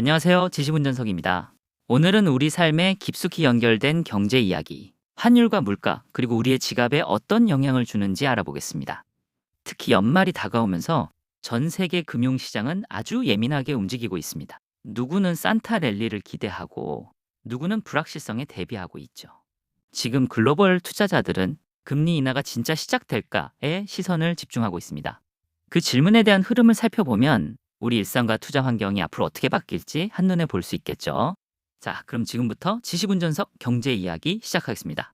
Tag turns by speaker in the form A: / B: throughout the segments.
A: 안녕하세요. 지식운전석입니다. 오늘은 우리 삶에 깊숙이 연결된 경제 이야기, 환율과 물가, 그리고 우리의 지갑에 어떤 영향을 주는지 알아보겠습니다. 특히 연말이 다가오면서 전 세계 금융시장은 아주 예민하게 움직이고 있습니다. 누구는 산타 랠리를 기대하고 누구는 불확실성에 대비하고 있죠. 지금 글로벌 투자자들은 금리 인하가 진짜 시작될까에 시선을 집중하고 있습니다. 그 질문에 대한 흐름을 살펴보면 우리 일상과 투자 환경이 앞으로 어떻게 바뀔지 한눈에 볼 수 있겠죠. 자, 그럼 지금부터 지식운전석 경제 이야기 시작하겠습니다.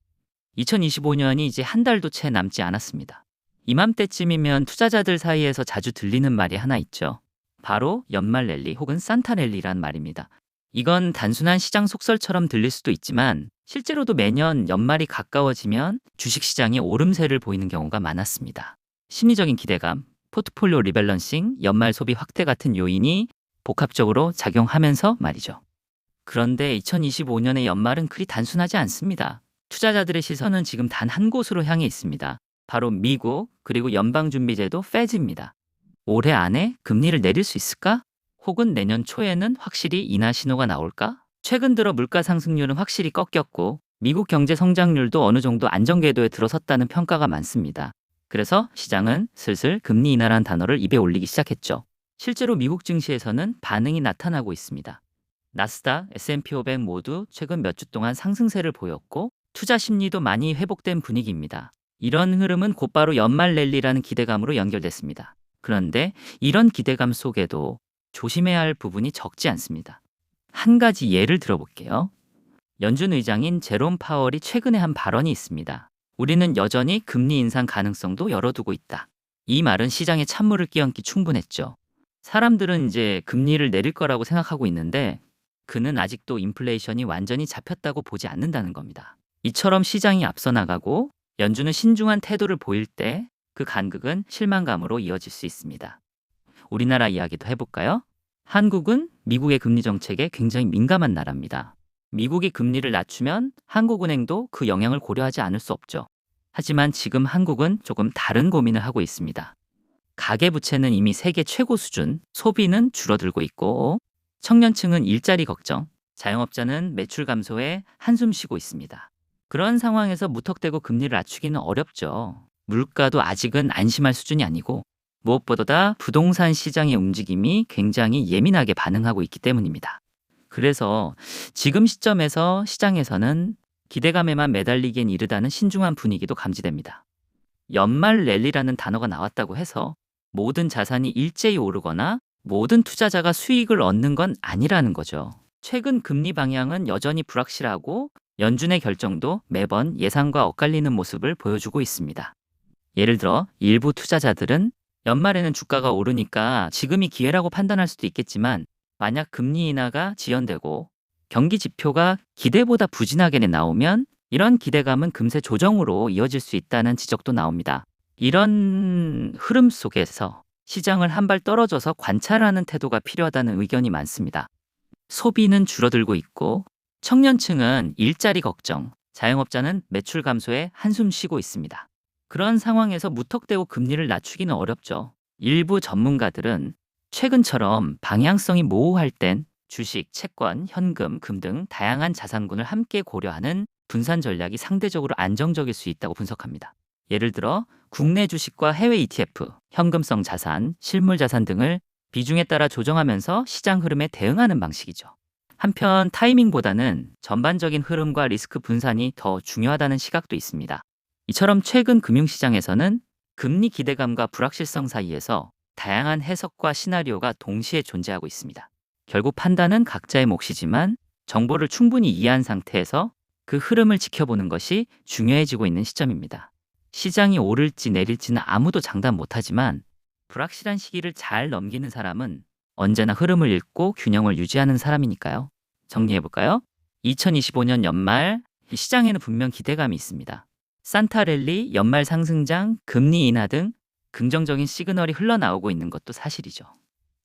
A: 2025년이 이제 한 달도 채 남지 않았습니다. 이맘때쯤이면 투자자들 사이에서 자주 들리는 말이 하나 있죠. 바로 연말 랠리 혹은 산타 랠리란 말입니다. 이건 단순한 시장 속설처럼 들릴 수도 있지만 실제로도 매년 연말이 가까워지면 주식시장이 오름세를 보이는 경우가 많았습니다. 심리적인 기대감, 포트폴리오 리밸런싱, 연말 소비 확대 같은 요인이 복합적으로 작용하면서 말이죠. 그런데 2025년의 연말은 그리 단순하지 않습니다. 투자자들의 시선은 지금 단 한 곳으로 향해 있습니다. 바로 미국 그리고 연방준비제도 페드입니다. 올해 안에 금리를 내릴 수 있을까? 혹은 내년 초에는 확실히 인하 신호가 나올까? 최근 들어 물가 상승률은 확실히 꺾였고 미국 경제 성장률도 어느 정도 안정 궤도에 들어섰다는 평가가 많습니다. 그래서 시장은 슬슬 금리 인하라는 단어를 입에 올리기 시작했죠. 실제로 미국 증시에서는 반응이 나타나고 있습니다. 나스닥, S&P 500 모두 최근 몇 주 동안 상승세를 보였고 투자 심리도 많이 회복된 분위기입니다. 이런 흐름은 곧바로 연말 랠리라는 기대감으로 연결됐습니다. 그런데 이런 기대감 속에도 조심해야 할 부분이 적지 않습니다. 한 가지 예를 들어볼게요. 연준 의장인 제롬 파월이 최근에 한 발언이 있습니다. 우리는 여전히 금리 인상 가능성도 열어두고 있다. 이 말은 시장에 찬물을 끼얹기 충분했죠. 사람들은 이제 금리를 내릴 거라고 생각하고 있는데 그는 아직도 인플레이션이 완전히 잡혔다고 보지 않는다는 겁니다. 이처럼 시장이 앞서 나가고 연준은 신중한 태도를 보일 때 그 간극은 실망감으로 이어질 수 있습니다. 우리나라 이야기도 해볼까요? 한국은 미국의 금리 정책에 굉장히 민감한 나라입니다. 미국이 금리를 낮추면 한국은행도 그 영향을 고려하지 않을 수 없죠. 하지만 지금 한국은 조금 다른 고민을 하고 있습니다. 가계부채는 이미 세계 최고 수준, 소비는 줄어들고 있고 청년층은 일자리 걱정, 자영업자는 매출 감소에 한숨 쉬고 있습니다. 그런 상황에서 무턱대고 금리를 낮추기는 어렵죠. 물가도 아직은 안심할 수준이 아니고 무엇보다 부동산 시장의 움직임이 굉장히 예민하게 반응하고 있기 때문입니다. 그래서 지금 시점에서 시장에서는 기대감에만 매달리기엔 이르다는 신중한 분위기도 감지됩니다. 연말 랠리라는 단어가 나왔다고 해서 모든 자산이 일제히 오르거나 모든 투자자가 수익을 얻는 건 아니라는 거죠. 최근 금리 방향은 여전히 불확실하고 연준의 결정도 매번 예상과 엇갈리는 모습을 보여주고 있습니다. 예를 들어 일부 투자자들은 연말에는 주가가 오르니까 지금이 기회라고 판단할 수도 있겠지만 만약 금리 인하가 지연되고 경기 지표가 기대보다 부진하게 나오면 이런 기대감은 금세 조정으로 이어질 수 있다는 지적도 나옵니다. 이런 흐름 속에서 시장을 한 발 떨어져서 관찰하는 태도가 필요하다는 의견이 많습니다. 소비는 줄어들고 있고 청년층은 일자리 걱정, 자영업자는 매출 감소에 한숨 쉬고 있습니다. 그런 상황에서 무턱대고 금리를 낮추기는 어렵죠. 일부 전문가들은 최근처럼 방향성이 모호할 땐 주식, 채권, 현금, 금 등 다양한 자산군을 함께 고려하는 분산 전략이 상대적으로 안정적일 수 있다고 분석합니다. 예를 들어 국내 주식과 해외 ETF, 현금성 자산, 실물 자산 등을 비중에 따라 조정하면서 시장 흐름에 대응하는 방식이죠. 한편 타이밍보다는 전반적인 흐름과 리스크 분산이 더 중요하다는 시각도 있습니다. 이처럼 최근 금융시장에서는 금리 기대감과 불확실성 사이에서 다양한 해석과 시나리오가 동시에 존재하고 있습니다. 결국 판단은 각자의 몫이지만 정보를 충분히 이해한 상태에서 그 흐름을 지켜보는 것이 중요해지고 있는 시점입니다. 시장이 오를지 내릴지는 아무도 장담 못하지만 불확실한 시기를 잘 넘기는 사람은 언제나 흐름을 읽고 균형을 유지하는 사람이니까요. 정리해볼까요? 2025년 연말 시장에는 분명 기대감이 있습니다. 산타 랠리, 연말 상승장, 금리 인하 등 긍정적인 시그널이 흘러나오고 있는 것도 사실이죠.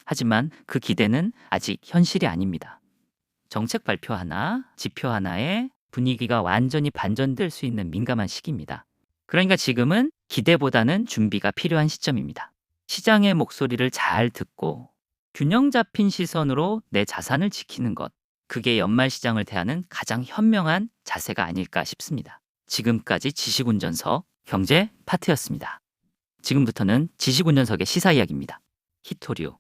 A: 하지만 그 기대는 아직 현실이 아닙니다. 정책 발표 하나, 지표 하나에 분위기가 완전히 반전될 수 있는 민감한 시기입니다. 그러니까 지금은 기대보다는 준비가 필요한 시점입니다. 시장의 목소리를 잘 듣고 균형 잡힌 시선으로 내 자산을 지키는 것. 그게 연말 시장을 대하는 가장 현명한 자세가 아닐까 싶습니다. 지금까지 지식운전석 경제 파트였습니다. 지금부터는 지식운전석의 시사 이야기입니다. 히토류.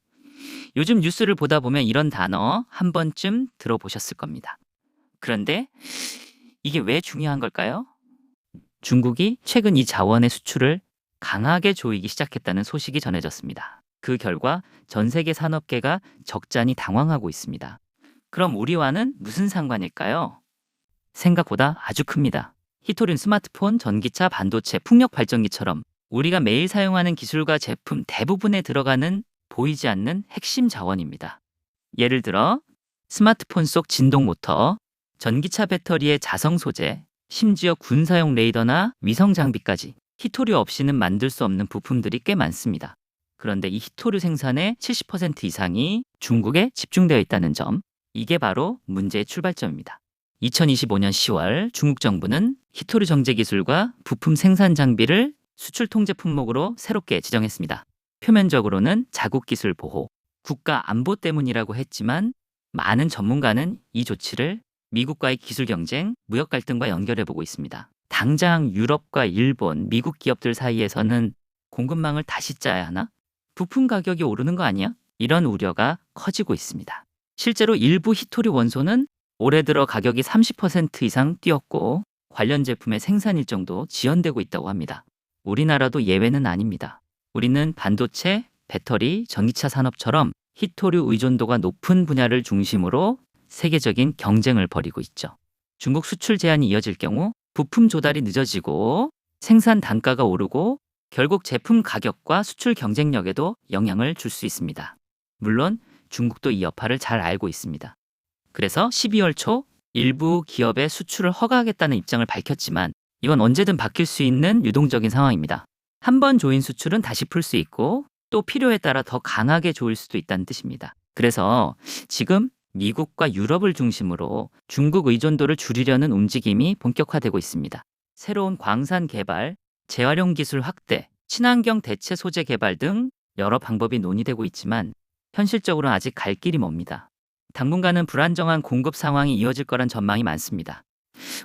A: 요즘 뉴스를 보다 보면 이런 단어 한 번쯤 들어보셨을 겁니다. 그런데 이게 왜 중요한 걸까요? 중국이 최근 이 자원의 수출을 강하게 조이기 시작했다는 소식이 전해졌습니다. 그 결과 전 세계 산업계가 적잖이 당황하고 있습니다. 그럼 우리와는 무슨 상관일까요? 생각보다 아주 큽니다. 히토류는 스마트폰, 전기차, 반도체, 풍력 발전기처럼 우리가 매일 사용하는 기술과 제품 대부분에 들어가는 보이지 않는 핵심 자원입니다. 예를 들어 스마트폰 속 진동 모터, 전기차 배터리의 자성 소재, 심지어 군사용 레이더나 위성 장비까지 히토류 없이는 만들 수 없는 부품들이 꽤 많습니다. 그런데 이 히토류 생산의 70% 이상이 중국에 집중되어 있다는 점, 이게 바로 문제의 출발점입니다. 2025년 10월 중국 정부는 히토류 정제 기술과 부품 생산 장비를 수출 통제 품목으로 새롭게 지정했습니다. 표면적으로는 자국 기술 보호, 국가 안보 때문이라고 했지만 많은 전문가는 이 조치를 미국과의 기술 경쟁, 무역 갈등과 연결해보고 있습니다. 당장 유럽과 일본, 미국 기업들 사이에서는 공급망을 다시 짜야 하나? 부품 가격이 오르는 거 아니야? 이런 우려가 커지고 있습니다. 실제로 일부 히토류 원소는 올해 들어 가격이 30% 이상 뛰었고 관련 제품의 생산 일정도 지연되고 있다고 합니다. 우리나라도 예외는 아닙니다. 우리는 반도체, 배터리, 전기차 산업처럼 히토류 의존도가 높은 분야를 중심으로 세계적인 경쟁을 벌이고 있죠. 중국 수출 제한이 이어질 경우 부품 조달이 늦어지고 생산 단가가 오르고 결국 제품 가격과 수출 경쟁력에도 영향을 줄 수 있습니다. 물론 중국도 이 여파를 잘 알고 있습니다. 그래서 12월 초 일부 기업의 수출을 허가하겠다는 입장을 밝혔지만 이건 언제든 바뀔 수 있는 유동적인 상황입니다. 한 번 조인 수출은 다시 풀 수 있고 또 필요에 따라 더 강하게 조일 수도 있다는 뜻입니다. 그래서 지금 미국과 유럽을 중심으로 중국 의존도를 줄이려는 움직임이 본격화되고 있습니다. 새로운 광산 개발, 재활용 기술 확대, 친환경 대체 소재 개발 등 여러 방법이 논의되고 있지만 현실적으로는 아직 갈 길이 멉니다. 당분간은 불안정한 공급 상황이 이어질 거란 전망이 많습니다.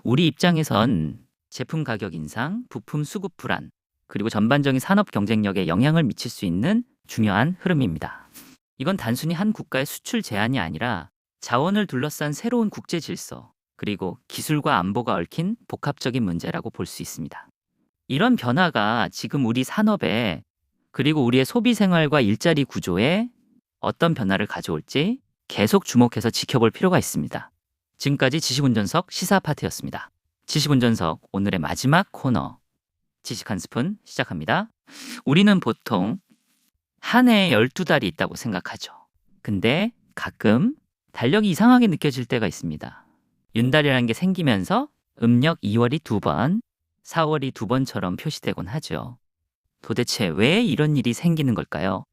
A: 우리 입장에선 제품 가격 인상, 부품 수급 불안, 그리고 전반적인 산업 경쟁력에 영향을 미칠 수 있는 중요한 흐름입니다. 이건 단순히 한 국가의 수출 제한이 아니라 자원을 둘러싼 새로운 국제 질서, 그리고 기술과 안보가 얽힌 복합적인 문제라고 볼 수 있습니다. 이런 변화가 지금 우리 산업에 그리고 우리의 소비 생활과 일자리 구조에 어떤 변화를 가져올지 계속 주목해서 지켜볼 필요가 있습니다. 지금까지 지식운전석 시사 파트였습니다. 지식운전석 오늘의 마지막 코너 지식 한 스푼 시작합니다. 우리는 보통 한 해에 12달이 있다고 생각하죠. 근데 가끔 달력이 이상하게 느껴질 때가 있습니다. 윤달이라는 게 생기면서 음력 2월이 2번, 4월이 2번처럼 표시되곤 하죠. 도대체 왜 이런 일이 생기는 걸까요?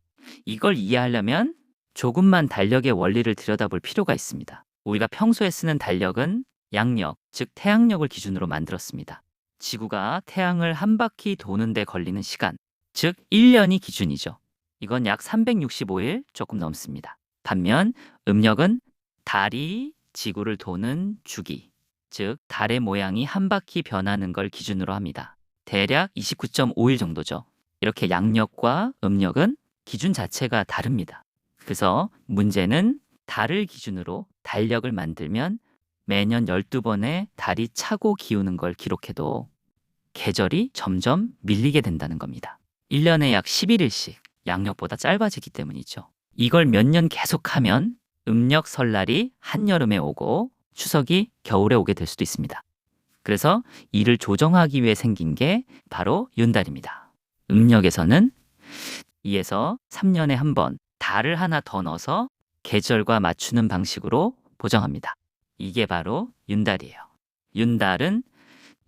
A: 이걸 이해하려면 조금만 달력의 원리를 들여다볼 필요가 있습니다. 우리가 평소에 쓰는 달력은 양력, 즉 태양력을 기준으로 만들었습니다. 지구가 태양을 한 바퀴 도는데 걸리는 시간, 즉 1년이 기준이죠. 이건 약 365일 조금 넘습니다. 반면 음력은 달이 지구를 도는 주기, 즉 달의 모양이 한 바퀴 변하는 걸 기준으로 합니다. 대략 29.5일 정도죠. 이렇게 양력과 음력은 기준 자체가 다릅니다. 그래서 문제는 달을 기준으로 달력을 만들면 매년 12번의 달이 차고 기우는 걸 기록해도 계절이 점점 밀리게 된다는 겁니다. 1년에 약 11일씩 양력보다 짧아지기 때문이죠. 이걸 몇 년 계속하면 음력 설날이 한여름에 오고 추석이 겨울에 오게 될 수도 있습니다. 그래서 이를 조정하기 위해 생긴 게 바로 윤달입니다. 음력에서는 2에서 3년에 한 번 달을 하나 더 넣어서 계절과 맞추는 방식으로 보정합니다. 이게 바로 윤달이에요. 윤달은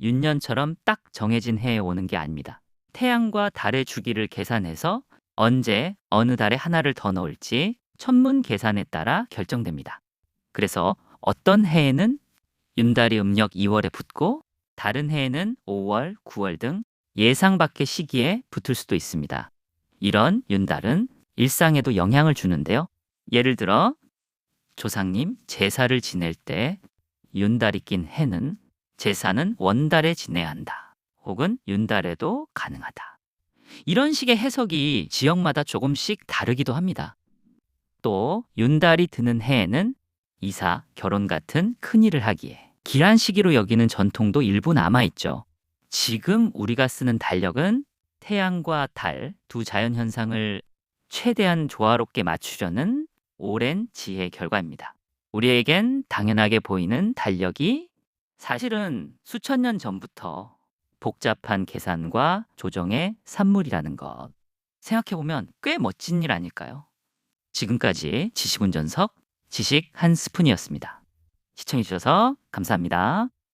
A: 윤년처럼 딱 정해진 해에 오는 게 아닙니다. 태양과 달의 주기를 계산해서 언제 어느 달에 하나를 더 넣을지 천문 계산에 따라 결정됩니다. 그래서 어떤 해에는 윤달이 음력 2월에 붙고 다른 해에는 5월, 9월 등 예상 밖의 시기에 붙을 수도 있습니다. 이런 윤달은 일상에도 영향을 주는데요. 예를 들어 조상님 제사를 지낼 때 윤달이 낀 해는 제사는 원달에 지내야 한다. 혹은 윤달에도 가능하다. 이런 식의 해석이 지역마다 조금씩 다르기도 합니다. 또 윤달이 드는 해에는 이사, 결혼 같은 큰일을 하기에 길한 시기로 여기는 전통도 일부 남아있죠. 지금 우리가 쓰는 달력은 태양과 달 두 자연현상을 최대한 조화롭게 맞추려는 오랜 지혜 결과입니다. 우리에겐 당연하게 보이는 달력이 사실은 수천 년 전부터 복잡한 계산과 조정의 산물이라는 것. 생각해보면 꽤 멋진 일 아닐까요? 지금까지 지식운전석 지식 한 스푼이었습니다. 시청해주셔서 감사합니다.